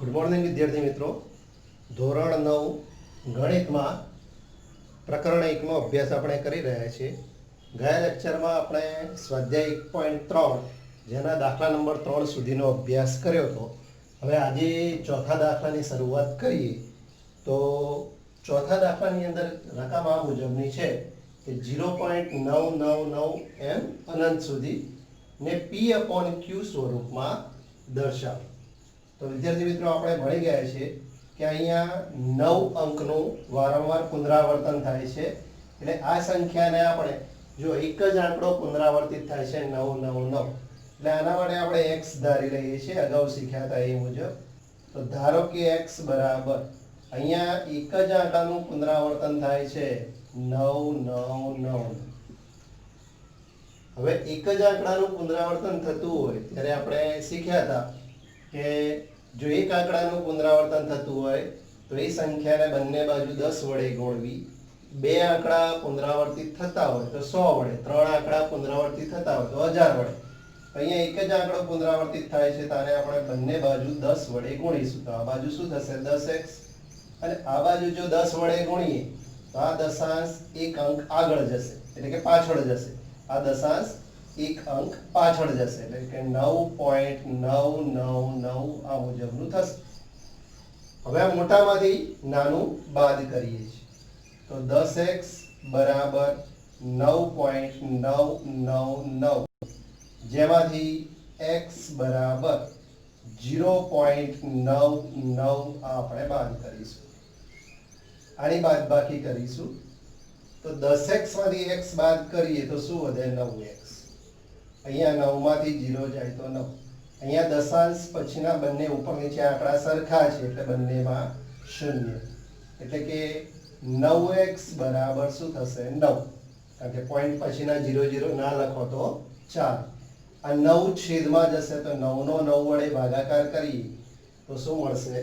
Good morning विद्यार्थी मित्रों। ધોરણ 9 ગણિતમાં પ્રકરણ 1 નો અભ્યાસ આપણે કરી રહ્યા છીએ। ગયા લેક્ચરમાં આપણે સ્વાધ્યાય 1.3 જેના દાખલા નંબર 3 સુધીનો અભ્યાસ કર્યો હતો। હવે આજે ચોથા દાખલાની શરૂઆત કરીએ તો ચોથા દાખલાની અંદર રકમ આ મુજબની છે કે 0.999 m અનંત સુધી ને p/q સ્વરૂપમાં દર્શાવો। તો વિદ્યાર્થી મિત્રો આપણે ભણી ગયા છીએ કે અહીંયા 9 અંકનું વારંવાર પુનરાવર્તન થાય છે। એટલે આ સંખ્યાને આપણે જો એક જ આંકડો પુનરાવર્તિત થાય છે 999, એટલે આના માટે આપણે x ધારી લઈએ છીએ, અગાઉ શીખ્યા હતા એ મુજબ। તો ધારો કે x બરાબર અહીંયા એક જ આંકડાનું પુનરાવર્તન થાય છે 999। હવે એક જ આંકડાનું પુનરાવર્તન થતું હોય ત્યારે આપણે શીખ્યા હતા કે જો એક આંકડાનું પુનરાવર્તન થતું હોય તો એ સંખ્યાને બંને બાજુ 10 વડે ગુણવી, બે આંકડા પુનરાવર્તિત થતા હોય તો 100 વડે, ત્રણ આંકડા પુનરાવર્તિત થતા હોય તો 1000 વડે। અહીંયા એક જ આંકડો પુનરાવર્તિત થાય છે તો આને આપણે બંને બાજુ 10 વડે ગુણીશું તો આ બાજુ શું થશે 10x, અને આ બાજુ જો 10 વડે ગુણીએ તો આ દશાંશ એક અંક આગળ જશે એટલે કે પાછળ જશે, આ દશાંશ એક અંક પાછળ જશે એટલે કે 9.999 આ મુજબનું થશે। હવે આ મોટામાંથી નાનું બાદ કરીએ છીએ તો 10x બરાબર 9.999 જેમાંથી x બરાબર 0.99 આપણે બાદ કરીશું, આની બાદબાકી કરીશું તો 10x માંથી x બાદ કરીએ તો શું વધે 9x। અહીંયા 9 માંથી 0 જાય તો 9, અહીંયા દશાંશ પછીના બંને ઉપર નીચે આંકડા સરખા છે એટલે બંનેમાં 0, એટલે કે 9x બરાબર શું થશે 9, કારણ કે પોઈન્ટ પછીના 0 0 ના લખો તો ચાલે। આ 9 છેદમાં જશે તો 9 નો 9 વડે ભાગાકાર કરીએ તો શું મળશે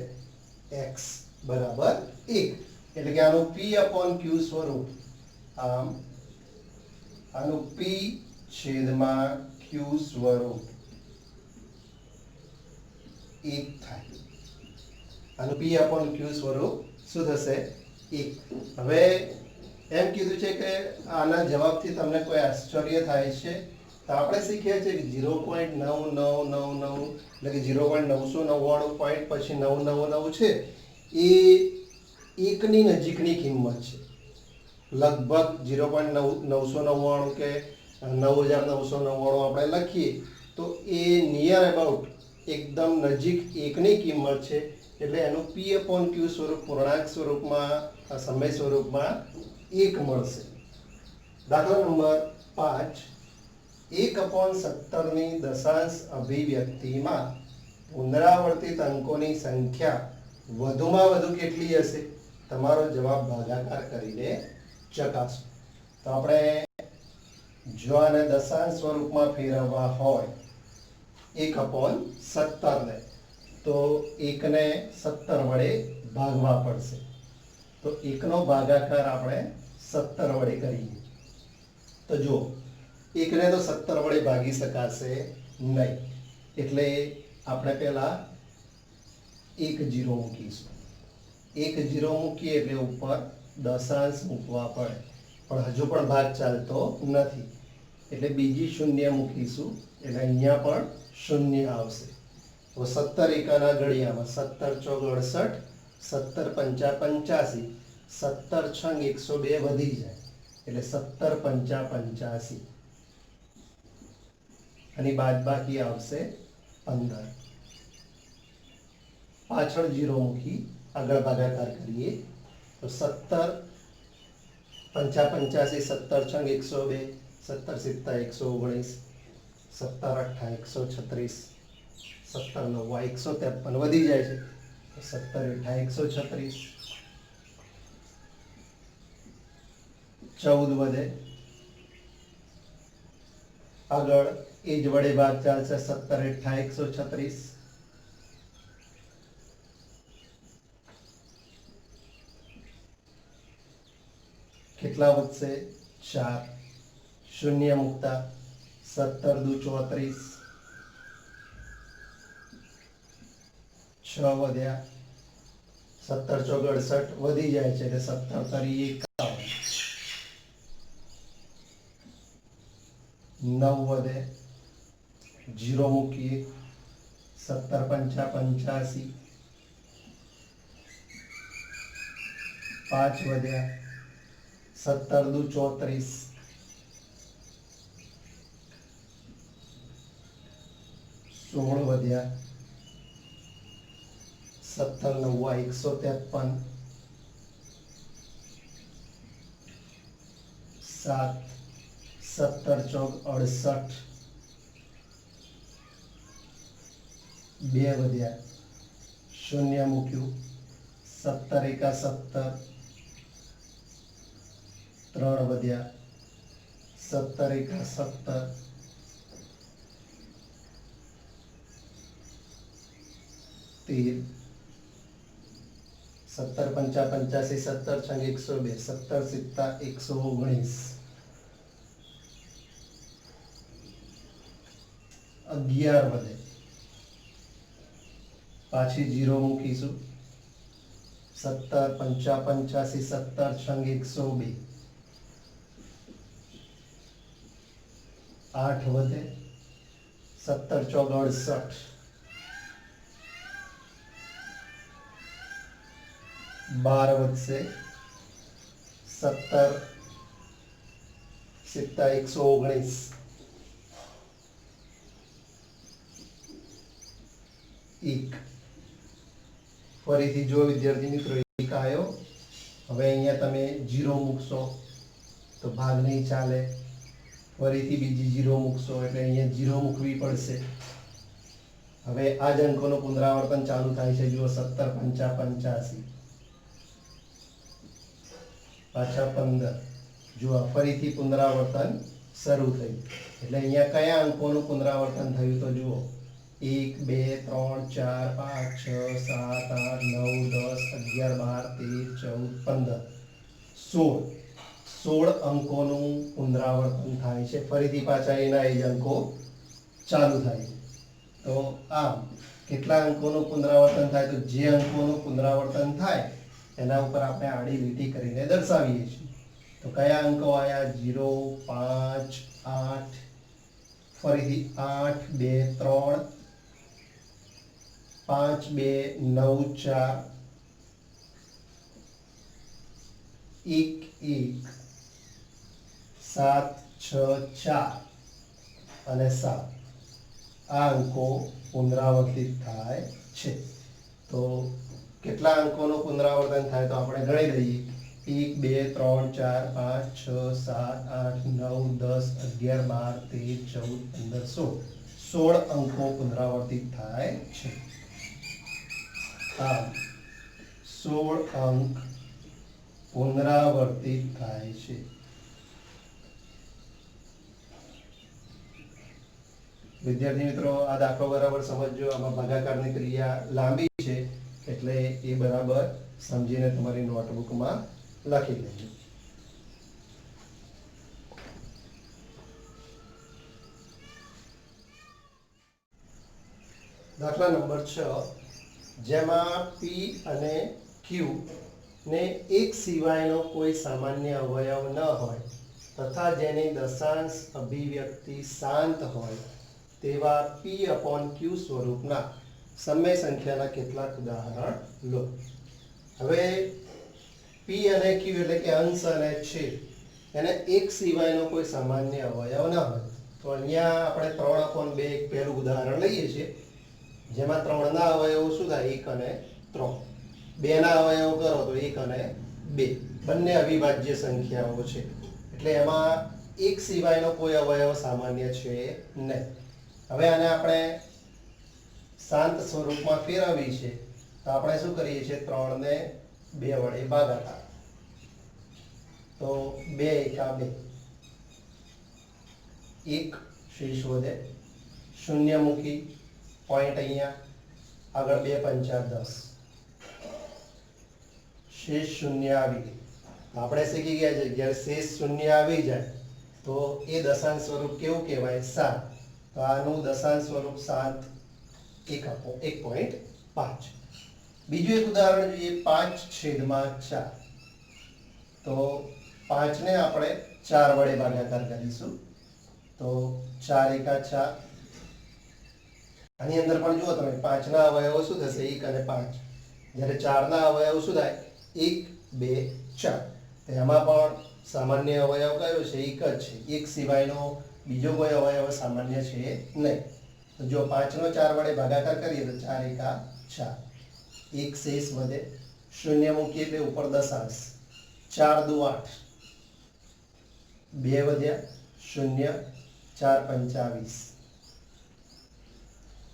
x બરાબર 1, એટલે કે આનું p/q સ્વરૂપ, આમ આનું p છેદમાં q સ્વરૂપ 1 થાય। આનું p/q સ્વરૂપ શું થશે 1। હવે એમ કીધું છે કે આના જવાબથી તમને કોઈ આશ્ચર્ય થાય છે તો આપણે શીખ્યા છે કે 0.9999 એટલે કે 0.999 પોઈન્ટ પછી 999 છે એ એકની નજીકની કિંમત છે, લગભગ 0.999 કે 9999 આપણે લખીએ તો એ નિયર અબાઉટ એકદમ નજીક એકની કિંમત છે, એટલે એનું p/q સ્વરૂપ પૂર્ણાંક સ્વરૂપમાં સમય સ્વરૂપમાં 1 મળશે। દાખલા નંબર 5, 1/17 ની દશાંશ અભિવ્યક્તિમાં પુનરાવર્તિત અંકોની સંખ્યા વધુમાં વધુ કેટલી હશે? તમારો જવાબ ભાગાકાર કરીને ચકાસો। તો આપણે જો આને દશાંશ સ્વરૂપમાં ફેરવવા હોય 1/17 ને તો 1 ને 17 વડે ભાગવા પડશે, તો 1 નો ભાગાકાર આપણે 17 વડે કરીએ તો જો 1 ને તો 17 વડે ભાગી શકાશે નહીં, એટલે આપણે પહેલા 1 0 મૂકીશું, 1 0 મૂકીએ એટલે ઉપર દશાંશ મૂકવા પડે પણ હજુ પણ ભાગ ચાલતો નથી એટલે બીજી શૂન્ય મૂકીશું એટલે અહીંયા પણ શૂન્ય આવશે। તો 17 એકાના ઘડિયામાં 17 ચોક 68, 17 પંચા 85, 17 છંગ 102 વધી જાય એટલે 17 પંચા 85, અને બાદબાકી આવશે 15, પાછળ 0 મૂકી આગળ ભાગાકાર કરીએ તો 17 પંચા 85, 17 છંગ 102, 17 સિત્તા 119, 17 અઠ્ઠા 136, 17 નવ્વા 153 વધી જાય છે, 17 અઠ્ઠા 136, 14 વધે, આગળ એ જ વડે ભાગ ચાલશે 17 અઠ્ઠા 136, કેટલા વધશે 4, શૂન્ય મુકતા 17 દુ 34, 6 વધ્યા 17 ચોક 68 વધી જાય છે એટલે 17 તરી 51 9 વધે 0 મૂકીએ 17 પંચા 85 5 વધ્યા 17 દુ 34 16 વધ્યા 17 નવ્વા 153 7 17 ચોક 68 2 વધ્યા 0 મૂક્યું 17 એકા 17 3 વધ્યા 17 એકા 17 13 17 પંચા 85 17 છંગ 102 17 સિત્તા 119 11 વધે પાછી 0 મૂકીશું 17 પંચા 85 17 છંગ 102 8 વધે 17 ચોક 68 12 વધશે 17 સિત્તા 119 1 ફરીથી જો વિદ્યાર્થી મિત્રો 1 આવ્યો હવે અહીંયા તમે 0 મૂકશો તો ભાગ નહીં ચાલે ફરીથી બીજી 0 મૂકશો એટલે અહીંયા 0 મૂકવી પડશે હવે આ જ અંકોનું પુનરાવર્તન ચાલુ થાય છે જુઓ 17 પંચા 85 પાછા 15 જુઓ ફરીથી પુનરાવર્તન શરૂ થયું એટલે અહીંયા કયા અંકોનું પુનરાવર્તન થયું તો જુઓ 1 2 3 4 5 6 7 8 9 10 11 12 13 14 15 16 16 અંકોનું પુનરાવર્તન થાય છે ફરીથી પાછા એના એ જ અંકો ચાલુ થાય તો આમ કેટલા અંકોનું પુનરાવર્તન થાય તો જે અંકોનું પુનરાવર્તન થાય એના ઉપર આપણે આડી લીટી કરીને દર્શાવીએ છીએ તો કયા અંકો આયા 0 5 8 ફરીથી 8 2 3 5 2 9 4 1 1 7 6 4 અને 7 આ અંકો પુનરાવર્તિત થાય છે તો કેટલા અંકોનું પુનરાવર્તન થાય તો આપણે ગણી લઈએ 1 2 3 4 5 6 7 8 9 10 11 12 13 14 15 16 અંકો પુનરાવર્તિત થાય છે આમ 16 અંક પુનરાવર્તિત થાય છે વિદ્યાર્થી મિત્રો આ દાખલો બરાબર સમજજો આમાં ભાગાકારની ક્રિયા લાંબી છે એટલે એ બરાબર સમજીને તમારી નોટબુકમાં લખી લેજો દાખલા નંબર 6 જેમાં P અને Q ને એક સિવાયનો કોઈ સામાન્ય અવયવ ન હોય તથા જેની દશાંશ અભિવ્યક્તિ શાંત હોય તેવા P/Q સ્વરૂપના સમય સંખ્યાના કેટલાક ઉદાહરણ લો હવે P અને Q એટલે કે અંશ અને છેદ એને એક સિવાયનો કોઈ સામાન્ય અવયવ ન હોય તો અહીંયા આપણે 3/2 એક પહેલું ઉદાહરણ લઈએ છીએ જેમાં 3 ના અવયવો શું થાય 1 અને 3 2 ના અવયવો કરો તો 1 અને 2 બંને અવિભાજ્ય સંખ્યાઓ છે એટલે એમાં એક સિવાયનો કોઈ અવયવ સામાન્ય છે નહીં હવે આને આપણે શાંત સ્વરૂપમાં ફેરવવી છે તો આપણે શું કરીએ છીએ 3 ને 2 વડે ભાગાકાર તો 2 એકા 2 1 શેષ વધે 0 મૂકી પોઈન્ટ અહીંયા આગળ 2 પંચા 10 શેષ 0 આવી ગઈ આપણે શીખી ગયા છે જ્યારે શેષ 0 આવી જાય તો એ દશાંશ સ્વરૂપ કેવું કહેવાય 7 તો આનું દશાંશ સ્વરૂપ 7 1 આપો 1.7 5. બીજું એક ઉદાહરણ જોઈએ 5/4. તો 5 ને આપણે 4 વડે ભાગાકાર કરીશું. તો 4 એકા 4. આની અંદર પણ જુઓ તમે 5 ના અવયવો શું થશે 1 અને 5. જ્યારે 4 ના અવયવો શું થાય 1 2 4. તો એમાં પણ સામાન્ય અવયવ કયો છે એક જ છે. એક સિવાયનો બીજો કોઈ અવયવ સામાન્ય છે નહીં. તો જો 5 નો 4 વડે ભાગાકાર કરીએ તો 4 એકા 4. એક શેષ વધે, શૂન્ય મૂકીએ એટલે ઉપર દશાંશ. 4 દુ 8. 2 વધ્યા, શૂન્ય, 4 પંચા 20.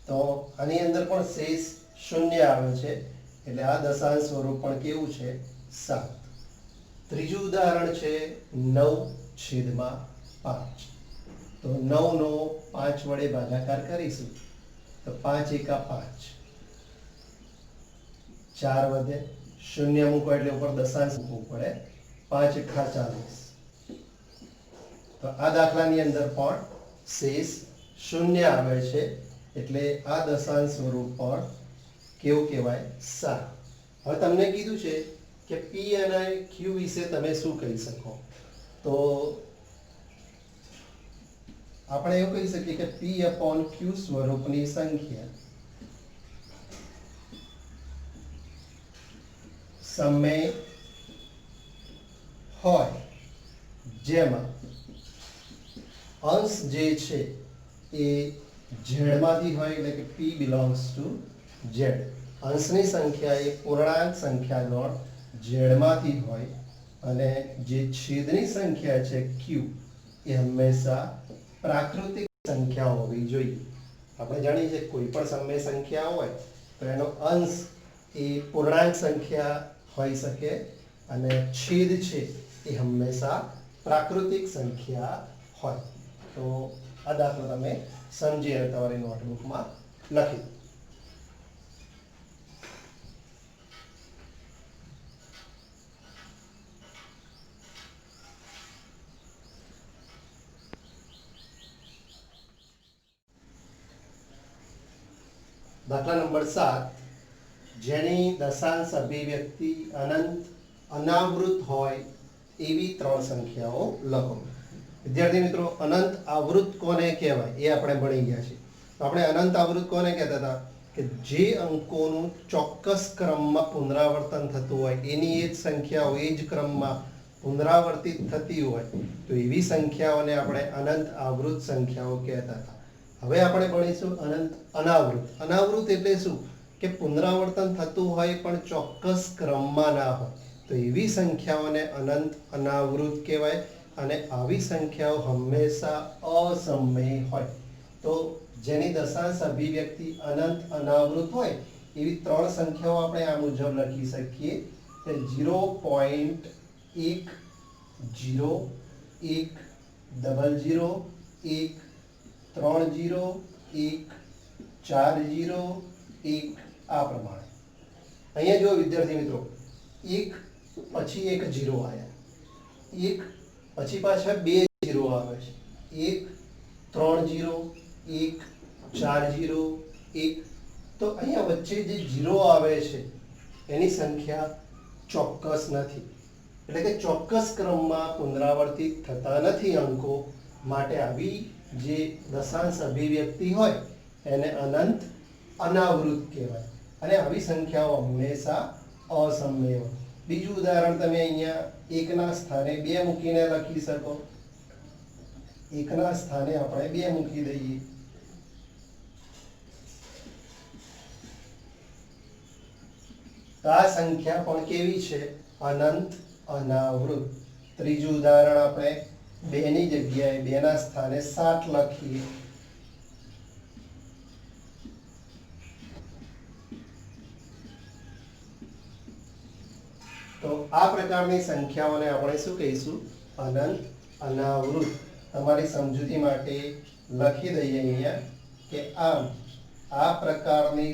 તો આની અંદર પણ શેષ શૂન્ય આવે છે એટલે આ દશાંશ સ્વરૂપ પણ કેવું છે 7. ત્રીજું ઉદાહરણ છે 9/5. તો 9 નો 5 વડે ભાગાકાર કરીશું તો 5 એકા 5. 4 વધે, શૂન્ય મૂકો એટલે ઉપર દશાંશ મૂકવું પડે. 5 એકા 40. તો આ દાખલાની અંદર પણ શેષ શૂન્ય આવે છે એટલે આ દશાંશ સ્વરૂપ પણ કેવું કહેવાય 7. હવે તમને કીધું છે કે P અને Q વિશે તમે શું કહી શકો. તો આપણે એવું કહી શકીએ કે P/Q સ્વરૂપની સંખ્યા સમય હોય જેમાં અંશ જે છે એ ઝેડમાંથી હોય એટલે કે P belongs to Z. અંશની સંખ્યા એ પૂર્ણાંક સંખ્યા ગણ ઝેડમાંથી હોય અને જે છેદની સંખ્યા છે Q એ હંમેશા પ્રાકૃતિક સંખ્યા હોવી જોઈએ. આપણે જાણીએ છીએ કોઈ પણ સમય સંખ્યા હોય તો એનો અંશ એ પૂર્ણાંક સંખ્યા હોઈ શકે અને છેદ છે એ હંમેશા પ્રાકૃતિક સંખ્યા હોય. તો આ દાખલો તમે સમજી અને તમારી નોટબુકમાં લખી દો. દાખલા નંબર 7. જેની દશાંશ અભિવ્યક્તિ અનંત અનાવૃત હોય એવી 3 સંખ્યાઓ લખો. વિદ્યાર્થી મિત્રો, અનંત આવૃત કોને કહેવાય એ આપણે ભણી ગયા છીએ. તો આપણે અનંત આવૃત કોને કહેતા હતા કે જે અંકોનું ચોક્કસ ક્રમમાં પુનરાવર્તન થતું હોય એની એ જ સંખ્યાઓ એ જ ક્રમમાં પુનરાવર્તિત થતી હોય તો એવી સંખ્યાઓને આપણે અનંત આવૃત સંખ્યાઓ કહેતા હતા. હવે આપણે ભણીશું અનંત અનાવૃત. અનાવૃત એટલે શું કે પુનરાવર્તન થતું હોય પણ ચોક્કસ ક્રમમાં ના હોય તો એવી સંખ્યાઓને અનંત અનાવૃત કહેવાય. અને આવી સંખ્યાઓ હંમેશા અસમય હોય. તો જેની દશાંશ અભિવ્યક્તિ અનંત અનાવૃત હોય એવી 3 સંખ્યાઓ આપણે આ મુજબ લખી શકીએ કે 0.1 0 1 00 1 30 1 40 1 આ પ્રમાણે. અહીંયા જો વિદ્યાર્થી મિત્રો 1 પછી એક 0 આવ્યા, 1 પછી પાછા 2 0 આવે છે, 1 3 0 1 4 0 1. તો અહીંયા વચ્ચે જે 0 આવે છે એની સંખ્યા ચોક્કસ નથી એટલે કે ચોક્કસ ક્રમમાં પુનરાવર્તિત થતા નથી અંકો. માટે આવી જે દશાંશ અભિવ્યક્તિ હોય એને અનંત અનાવૃત કહેવાય અને આવી સંખ્યાઓ હંમેશા અસમય હોય. બીજું ઉદાહરણ તમે અહીંયા 1 ના સ્થાને 2 મૂકીને લખી શકો. 1 ના સ્થાને આપણે 2 મૂકી દઈએ. તો આ સંખ્યા પણ કેવી છે અનંત અનાવૃત. ત્રીજું ઉદાહરણ આપણે 2 ની જગ્યાએ 2 ના સ્થાને 7 લખીએ. તો આ પ્રકારની સંખ્યાઓને આપણે શું કહીશું અનંત અનાવૃત. તમારી સમજૂતી માટે લખી દઈએ અહીંયા કે આમ આ પ્રકારની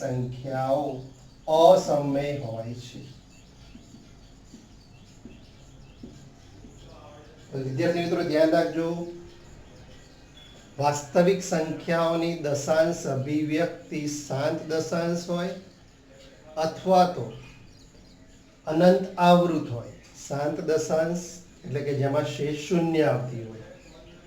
સંખ્યાઓ અસમય હોય છે. તો વિદ્યાર્થી મિત્રો ધ્યાન રાખજો. વાસ્તવિક સંખ્યાઓની દશાંશ અભિવ્યક્તિ શાંત દશાંશ હોય અથવા તો અનંત આવૃત હોય. શાંત દશાંશ એટલે કે જેમાં શેષ શૂન્ય આવતી હોય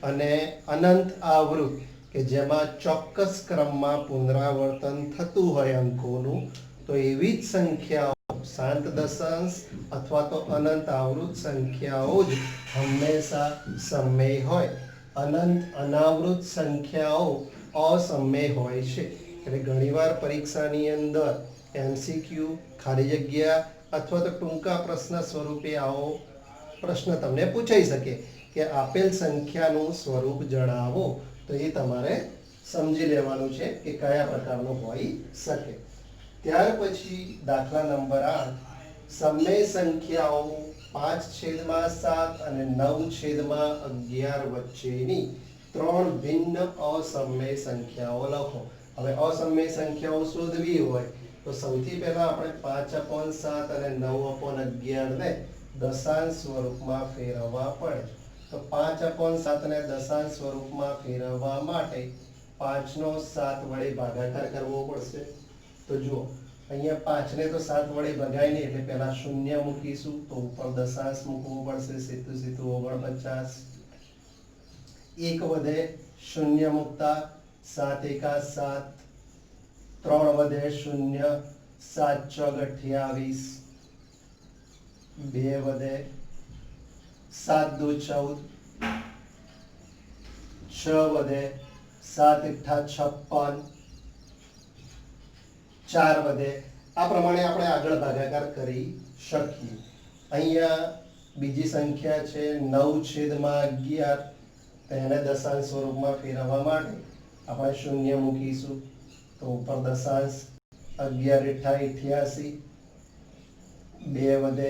અને અનંત આવૃત કે જેમાં ચોક્કસ ક્રમમાં પુનરાવર્તન થતું હોય અંકોનું, તો એવી જ સંખ્યાઓ શાંત દશાંશ અથવા તો અનંત આવૃત સંખ્યાઓ જ હંમેશા સમમેય હોય. અનંત અનાવૃત સંખ્યાઓ અસમમેય હોય છે. એટલે ઘણીવાર પરીક્ષાની અંદર એમસીક્યુ, ખાલી જગ્યા અથવા તો ટૂંકા પ્રશ્ન સ્વરૂપે આવો પ્રશ્ન તમને પૂછાઈ શકે કે આપેલ સંખ્યાનું સ્વરૂપ જણાવો. તો એ તમારે સમજી લેવાનું છે કે કયા પ્રકારનું હોઈ શકે. ત્યાર પછી દાખલા નંબર 8, સમમેય સંખ્યાઓ 5/7 અને 9/11 વચ્ચેની 3 ભિન્ન અસમમેય સંખ્યાઓ લખો. હવે અસમમેય સંખ્યાઓ શોધવી હોય તો સૌથી પહેલા આપણે 5/7 અને 9/11 ને દશાંશ સ્વરૂપમાં ફેરવવા પડે. તો 5/7 ને દશાંશ સ્વરૂપમાં ફેરવવા માટે 5 નો 7 વડે ભાગાકાર કરવો પડશે. તો જુઓ અહીંયા 5 ને તો 7 વડે ભગાય નહીં એટલે પહેલા શૂન્ય મૂકીશું, તો ઉપર દશાંશ મૂકવું પડશે. સીધું સીધું 49. 1 વધે શૂન્ય મૂકતા 7 એકા 7, 3 વધે શૂન્ય, 7 ચોક 28, 2 વધે 7 દુ 14, 6 વધે 7 એઠા 56, 4 વધે. આ પ્રમાણે આપણે આગળ ભાગાકાર કરી શકીએ. અહીંયા બીજી સંખ્યા છે 9/11. તેને દશાંશ સ્વરૂપમાં ફેરવવા માટે આપણે શૂન્ય મૂકીશું, તો ઉપર દશાંશ 11 એઠા 88, 2 વધે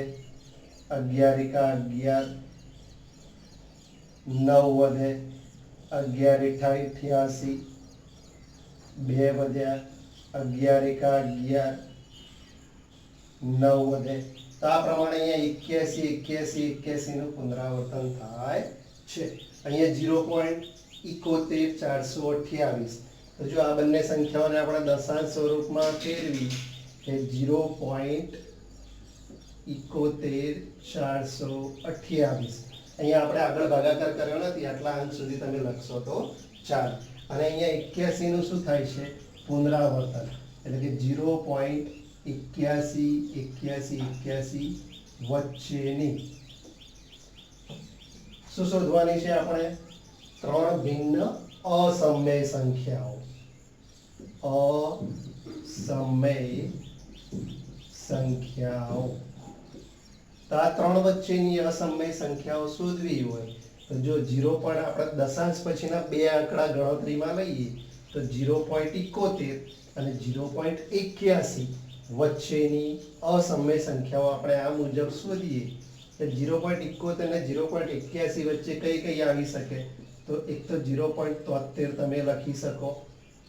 11 એકા 11, 9 વધે 11 એઠા 88, 2 વધ્યા 11 એકા 11, 9 વધે. તો આ પ્રમાણે અહીંયા 81 81 નું પુનરાવર્તન થાય છે. અહીંયા 0.71428. તો જો આ બંને સંખ્યાઓને આપણે દશાંશ સ્વરૂપમાં ફેરવી કે 0.71428. અહીંયા આપણે આગળ ભાગાકાર કર્યો નથી, આટલા અંક સુધી તમે લખશો તો ચાલે. અને અહીંયા 81 નું શું થાય છે? પુનરાવર્તન. એટલે કે 0.818181 વચ્ચેની શું શોધવાની છે આપણે? 3 ભિન્ન અસમમેય સંખ્યાઓ. અસમમેય સંખ્યાઓ. તો આ 3 વચ્ચેની અસમમેય સંખ્યાઓ શોધવી હોય તો જો 0. આપણે દશાંશ પછીના બે આંકડા ગણતરીમાં લઈએ તો 0.71 અને 0.81 વચ્ચેની અસમમેય સંખ્યાઓ આપણે આ મુજબ શોધીએ. 0.71 અને 0.81 વચ્ચે કઈ કઈ આવી શકે? તો એક તો 0.73 તમે લખી શકો,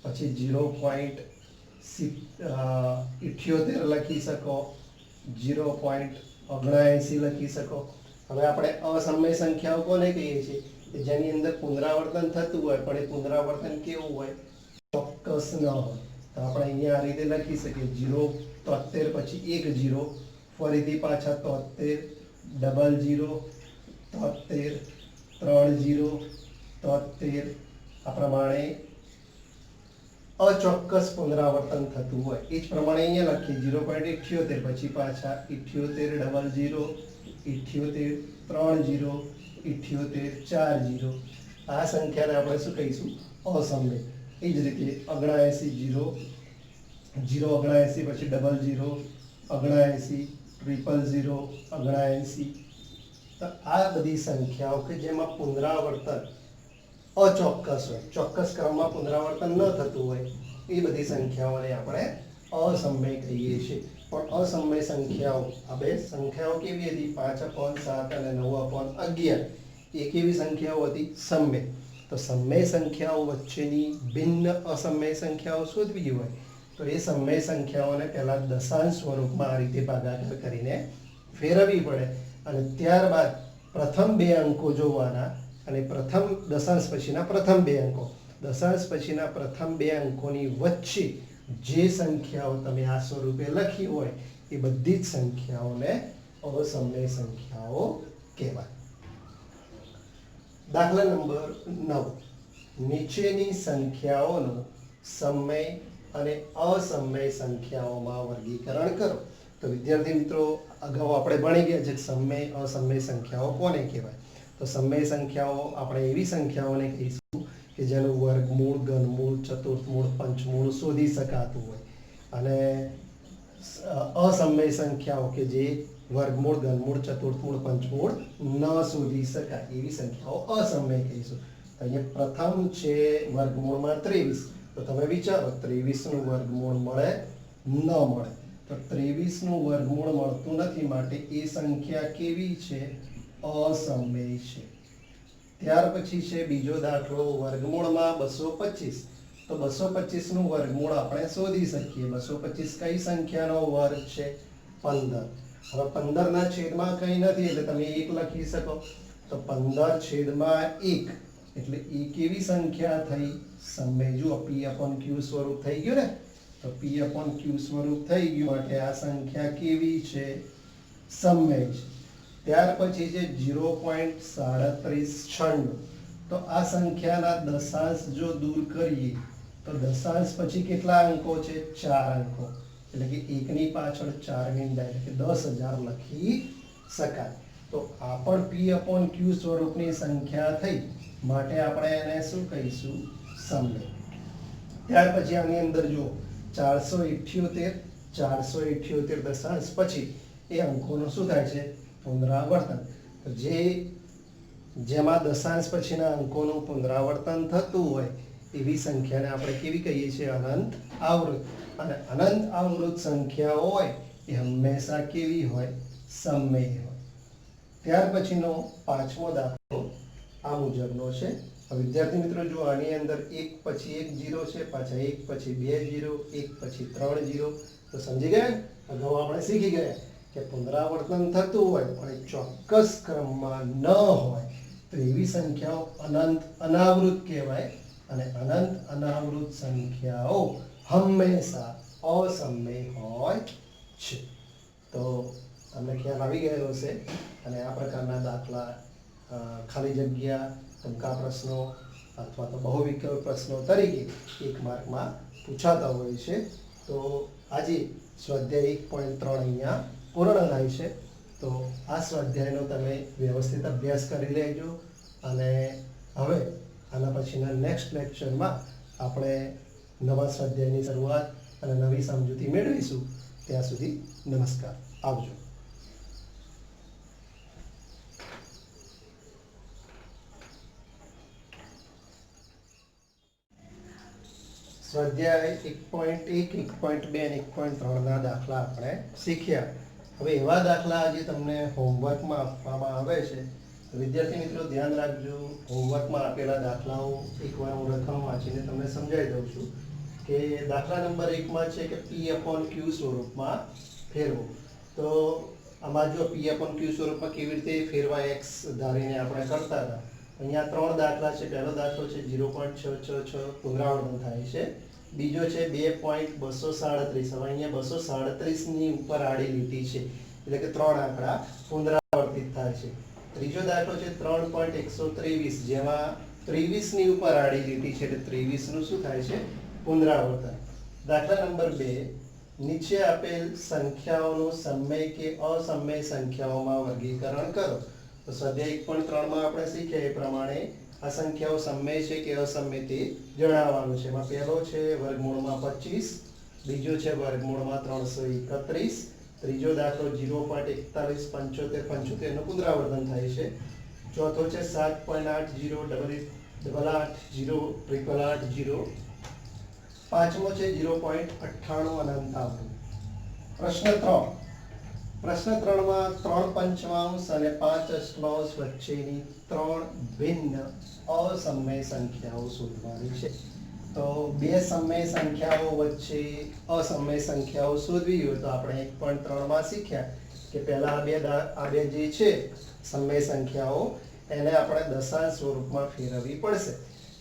પછી 0.78 લખી શકો, 0.79 લખી શકો. હવે આપણે અસમમેય સંખ્યાઓ કોને કહીએ છીએ? કે જેની અંદર પુનરાવર્તન થતું હોય પણ એ પુનરાવર્તન કેવું હોય? ચોક્કસ ન હોય. તો આપણે અહીંયા આ રીતે લખી શકીએ 0.73 પછી 1 0, ફરીથી પાછા 73, 00, 73, 30, 73. આ પ્રમાણે અચોક્કસ પુનરાવર્તન થતું હોય. એ જ પ્રમાણે અહીંયા લખીએ 0.78 પછી પાછા 78, 00, 78, 30, 78, 40. આ સંખ્યાને આપણે શું કહીશું? અસમમેય. એ જ રીતે 79, 0, 079 પછી 00, 79, 000, 79. તો આ બધી સંખ્યાઓ કે જેમાં પુનરાવર્તન અચોક્કસ હોય, ચોક્કસ ક્રમમાં પુનરાવર્તન ન થતું હોય, એ બધી સંખ્યાઓને આપણે અસમમેય કહીએ છીએ. પણ અસમમેય સંખ્યાઓ, આ બે સંખ્યાઓ કેવી હતી? 5/7 અને 9/11. એ કેવી સંખ્યાઓ હતી? સમમેય. તો સમમેય સંખ્યાઓ વચ્ચેની ભિન્ન અસમમેય સંખ્યાઓ શોધવી હોય તો એ સમમેય સંખ્યાઓને પહેલા દશાંશ સ્વરૂપમાં આ રીતે ભાગાકાર કરીને ફેરવવી પડે અને ત્યારબાદ પ્રથમ બે અંકો જોવાના અને પ્રથમ દશાંશ પછીના પ્રથમ બે અંકો. દશાંશ પછીના પ્રથમ બે અંકોની વચ્ચે જે સંખ્યાઓ તમે આ સ્વરૂપે લખી હોય એ બધી જ સંખ્યાઓને અસમય સંખ્યાઓ કહેવાય. દાખલા નંબર 9. નીચેની સંખ્યાઓનું સમય અને અસમય સંખ્યાઓમાં વર્ગીકરણ કરો. તો વિદ્યાર્થી મિત્રો, અગાઉ આપણે ભણી ગયા છે સમય અસમય સંખ્યાઓ કોને કહેવાય. તો સમય સંખ્યાઓ આપણે એવી સંખ્યાઓને કહીશું કે જેનું વર્ગમૂળ, ઘનમૂળ, ચતુર્થમૂળ, પંચમૂળ શોધી શકાતું હોય. અને અસમય સંખ્યાઓ કે જે વર્ગમૂળ, ઘનમૂળ, ચતુર્થમૂળ, પંચમૂળ ન શોધી શકાય એવી સંખ્યાઓ અસમય કહીશું. અહીંયા પ્રથમ છે વર્ગમૂળમાં 23. તો તમે વિચારો 23 નું વર્ગમૂળ મળે ન મળે. તો 23 નું વર્ગમૂળ મળતું નથી, માટે એ સંખ્યા કેવી છે? અસમય છે. ત્યાર પછી છે બીજો દાખલો વર્ગમૂળમાં 225. તો 225 નું વર્ગમૂળ આપણે શોધી શકીએ. 225 કઈ સંખ્યાનો વર્ગ છે? 15. હવે 15 ના છેદમાં કંઈ નથી એટલે તમે 1 લખી શકો. તો 15 છેદમાં 1 એટલે એ કેવી સંખ્યા થઈ? સમય. જુઓ p/q સ્વરૂપ થઈ ગયું ને. તો p/q સ્વરૂપ થઈ ગયું માટે આ સંખ્યા કેવી છે? સમય છે. ત્યાર પછી છે 0.3796. તો આ સંખ્યાના દશાંશ જો દૂર કરીએ તો દશાંશ પછી કેટલા અંકો છે? 4 અંકો. એટલે કે 1 ની પાછળ 4 મીંડા એટલે કે 10,000 લખી શકાય. તો આ પણ p/q સ્વરૂપની સંખ્યા થઈ માટે આપણે એને શું કહીશું? સમય. ત્યાર પછી આની અંદર જો 478 દશાંશ પછી એ અંકોનું શું થાય છે? પુનરાવર્તન. તો જેમાં દશાંશ પછીના અંકોનું પુનરાવર્તન થતું હોય એવી સંખ્યાને આપણે કેવી કહીએ છીએ? અનંત આવૃત. અને અનંત આવૃત સંખ્યાઓ હોય એ હંમેશા કેવી હોય? સમય હોય. ત્યાર પછીનો પાંચમો દાખલો આ મુજબનો છે. વિદ્યાર્થી મિત્રો, જો આની અંદર 1 પછી 1 0 છે, પાછા 1 પછી 2 0, 1 પછી 3 0. તો સમજી ગયા? અગાઉ આપણે શીખી ગયા કે પુનરાવર્તન થતું હોય પણ ચોક્કસ ક્રમમાં ન હોય તો એવી સંખ્યાઓ અનંત અનાવૃત કહેવાય. અને અનંત અનાવૃત સંખ્યાઓ હંમેશા અસમય હોય છે. તો તમને ખ્યાલ આવી ગયો હશે. અને આ પ્રકારના દાખલા ખાલી જગ્યા, ટૂંકા પ્રશ્નો અથવા તો બહુવિકલ્પ પ્રશ્નો તરીકે 1 માર્કમાં પૂછાતા હોય છે. તો આજે સ્વાધ્યાય 1.3 અહીંયા પૂર્ણ થાય છે. તો આ સ્વાધ્યાયનો તમે વ્યવસ્થિત અભ્યાસ કરી લેજો. અને હવે આના પછીના નેક્સ્ટ લેક્ચરમાં આપણે નવા સ્વાધ્યાયની શરૂઆત અને નવી સમજૂતી મેળવીશું. ત્યાં સુધી નમસ્કાર. આવજો. સ્વાધ્યાય 1.1, 1.2 અને 1.3 ના દાખલા આપણે શીખ્યા. હવે એવા દાખલા આજે તમને હોમવર્કમાં આપવામાં આવે છે. વિદ્યાર્થી મિત્રો, ધ્યાન રાખજો. હોમવર્કમાં આપેલા દાખલાઓ એકવાર હું રકમ વાંચીને તમને સમજાવી દઉં છું. કે દાખલા નંબર 1 માં છે કે p/q સ્વરૂપમાં ફેરવો. તો આમાં જો p/q સ્વરૂપમાં કેવી રીતે ફેરવા x ધારીને આપણે કરતા હતા. અહીંયા 3 દાખલા છે. પહેલો દાખલો છે 0.666 પુનરાવર્તન થાય છે. બીજો છે 2.237. હવે અહીંયા 237 ની ઉપર આડી લીટી છે એટલે કે 3 આંકડા પુનરાવર્તિત થાય છે. ત્રીજો દાખલો છે 3.123 જેમાં 23 ની ઉપર આડી લીટી છે એટલે 23 નું શું થાય છે? પુનરાવર્તન. દાખલા નંબર 2, નીચે આપેલ સંખ્યાઓનું સમય કે અસમય સંખ્યાઓમાં વર્ગીકરણ કરો. તો સ્વાધ્યાય 1.3 માં આપણે શીખ્યા એ પ્રમાણે આ સંખ્યાઓ સમય છે કે અસમય તે જણાવવાનું છે. એમાં પહેલો છે વર્ગમૂળમાં 25, બીજો છે વર્ગમૂળમાં 331, ત્રીજો દાખલો 0.4175 નું પુનરાવર્તન થાય છે. ચોથો છે 7.80880880. પાંચમો છે 0.98 અનંત આવૃત. પ્રશ્ન 3. પ્રશ્ન 3 માં 3 પંચમાંશ અને 5 અષ્ટમાંશ વચ્ચેની 3 ભિન્ન અસમય સંખ્યાઓ શોધવાની છે. તો બે સમય સંખ્યાઓ વચ્ચે અસમય સંખ્યાઓ શોધવી હોય તો આપણે 1.3 માં શીખ્યા કે પહેલા આ બે જે છે સમય સંખ્યાઓ એને આપણે દશાંશ સ્વરૂપમાં ફેરવવી પડશે.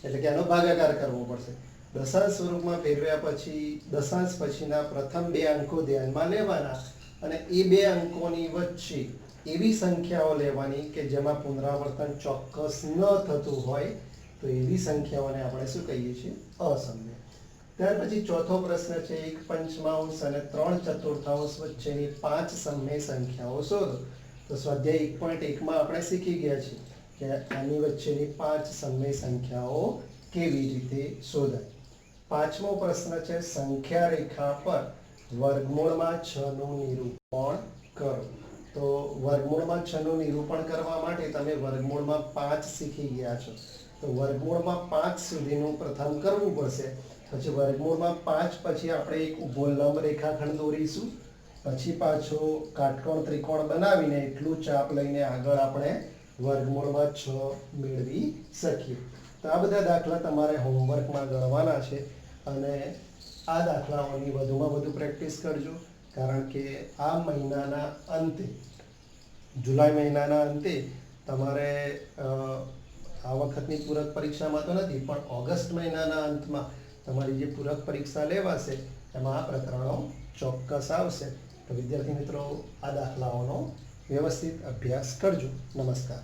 એટલે કે આનો ભાગાકાર કરવો પડશે. દશાંશ સ્વરૂપમાં ફેરવ્યા પછી દશાંશ પછીના પ્રથમ બે અંકો ધ્યાનમાં લેવાના અને એ બે અંકોની વચ્ચે એવી સંખ્યાઓ લેવાની કે જેમાં પુનરાવર્તન ચોક્કસ ન થતું હોય, તો એવી સંખ્યાઓને આપણે શું કહીએ છીએ? અસમય. ત્યાર પછી ચોથો પ્રશ્ન છે, 1 પંચમાંશ અને 3 ચતુર્થાંશ વચ્ચેની 5 સમય સંખ્યાઓ શોધો. તો સ્વાધ્યાય 1.1 માં આપણે શીખી ગયા છીએ કે આની વચ્ચેની 5 સમય સંખ્યાઓ કેવી રીતે શોધાય. પાંચમો પ્રશ્ન છે, સંખ્યા રેખા પર વર્ગમૂળમાં 6 નું નિરૂપણ કરો. તો વર્ગમૂળમાં 6 નું નિરૂપણ કરવા માટે તમે વર્ગમૂળમાં 5 શીખી ગયા છો, તો વર્ગમૂળમાં 5 સુધીનું પ્રથમ કરવું પડશે. પછી વર્ગમૂળમાં 5 પછી આપણે એક ઊભો લંબ રેખાખંડ દોરીશું, પછી પાછો કાટકોણ ત્રિકોણ બનાવીને એટલું ચાપ લઈને આગળ આપણે વર્ગમૂળમાં 6 મેળવી શકીએ. તો આ બધા દાખલા તમારે હોમવર્કમાં ગણવાના છે અને આ દાખલાઓની વધુમાં વધુ પ્રેક્ટિસ કરજો, કારણ કે આ મહિનાના અંતે, જુલાઈ મહિનાના અંતે તમારે આ વખતની પૂરક પરીક્ષામાં તો નથી પણ ઓગસ્ટ મહિનાના અંતમાં તમારી જે પૂરક પરીક્ષા લેવાશે એમાં આ પ્રકરણો ચોક્કસ આવશે. તો વિદ્યાર્થી મિત્રો, આ દાખલાઓનો વ્યવસ્થિત અભ્યાસ કરજો. નમસ્કાર.